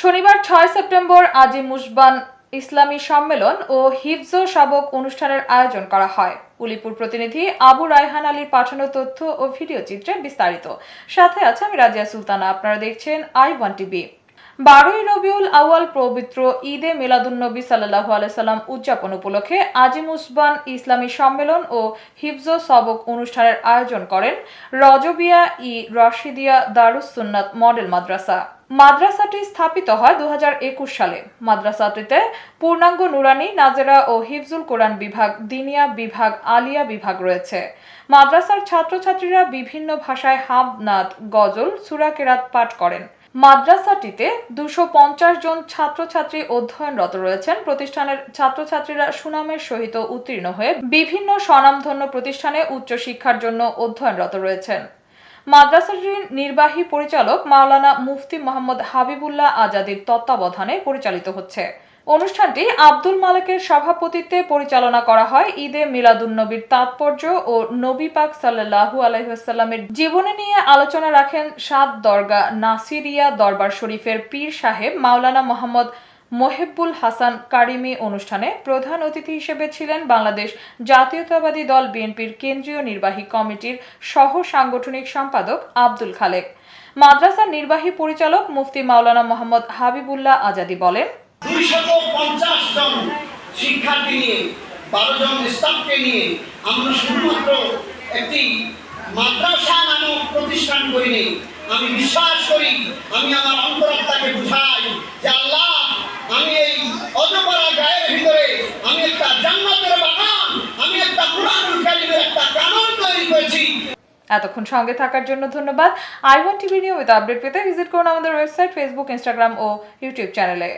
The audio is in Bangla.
শনিবার ৬ সেপ্টেম্বর আজি মুসবান ইসলামী সম্মেলন ও হিফজ শাবক অনুষ্ঠানের আয়োজন করা হয়। উলিপুর প্রতিনিধি আবু রায়হান আলীর পাঠানো তথ্য ও ভিডিও চিত্রে বিস্তারিত। সাথে আছে আমি রাজিয়া সুলতানা। আপনারা দেখছেন I1 টিভি। 12ই রবিউল আউয়াল পবিত্র ঈদে মিলাদুন্নবী সাল্লাল্লাহু আলাইহি সাল্লাম উদযাপন উপলক্ষে আজি মুসবান ইসলামী সম্মেলন ও হিফজ সবক অনুষ্ঠানের আয়োজন করেন রজবিয়া ই রশিদিয়া দারুস সুন্নাত মডেল মাদ্রাসা। মাদ্রাসাটি স্থাপিত হয় 2021 সালে। মাদ্রাসাটিতে পূর্ণাঙ্গ নুরানি, নাজেরা ও হিফজুল কোরআন বিভাগ, দিনিয়া বিভাগ, আলিয়া বিভাগ রয়েছে। মাদ্রাসার ছাত্রছাত্রীরা বিভিন্ন ভাষায় হামদ, নাত, গজল, সূরা কেরাত পাঠ করেন। মাদ্রাসাটিতে 250 জন ছাত্রছাত্রী অধ্যয়নরত রয়েছেন। প্রতিষ্ঠানের ছাত্রছাত্রীরা সুনামের সহিত উত্তীর্ণ হয়ে বিভিন্ন স্বনামধন্য প্রতিষ্ঠানে উচ্চশিক্ষার জন্য অধ্যয়নরত রয়েছেন। মাদ্রাসাটির নির্বাহী পরিচালক মাওলানা মুফতি মোহাম্মদ হাবিবুল্লাহ আজাদির তত্ত্বাবধানে পরিচালিত হচ্ছে। অনুষ্ঠানটি আব্দুল মালেকের সভাপতিত্বে পরিচালনা করা হয়। ঈদে মিলাদুন্নবীর তাৎপর্য ও নবী পাক সাল্লাল্লাহু আলাইহি ওয়াসাল্লামের জীবনী নিয়ে আলোচনা রাখেন সাদ দরগা নাসিরিয়া দরবার শরীফের পীর সাহেব মাওলানা মোহাম্মদ মহিবুল হাসান কারিমি। অনুষ্ঠানে প্রধান অতিথি হিসেবে ছিলেন বাংলাদেশ জাতীয়তাবাদী দল বিএনপির কেন্দ্রীয় নির্বাহী কমিটির সহ সাংগঠনিক সম্পাদক আব্দুল খালেক। মাদ্রাসার নির্বাহী পরিচালক মুফতি মাওলানা মোহাম্মদ হাবিবুল্লাহ আজাদি বলেন, 250 জন শিক্ষার্থী নিয়ে 12 জন স্টাফকে নিয়ে আমরা শুধুমাত্র একটি মাদ্রাসা নামক প্রতিষ্ঠান করিনি। আমি বিশ্বাস করি, আমি আমার অন্তরাত্মাকে বুঝাই যে আল্লাহ, আমি এই অজপাড়া গায়ের ভিতরে আমি একটা জান্নাতের বাগান, আমি একটা কুরআনুল কারীমের একটা কানন তৈরি করেছি। এতক্ষণ সঙ্গে থাকার জন্য ধন্যবাদ। I1 টিভি নিয়মিত আপডেট পেতে ভিজিট করুন আমাদের ওয়েবসাইট, ফেসবুক, ইনস্টাগ্রাম ও ইউটিউব চ্যানেলে।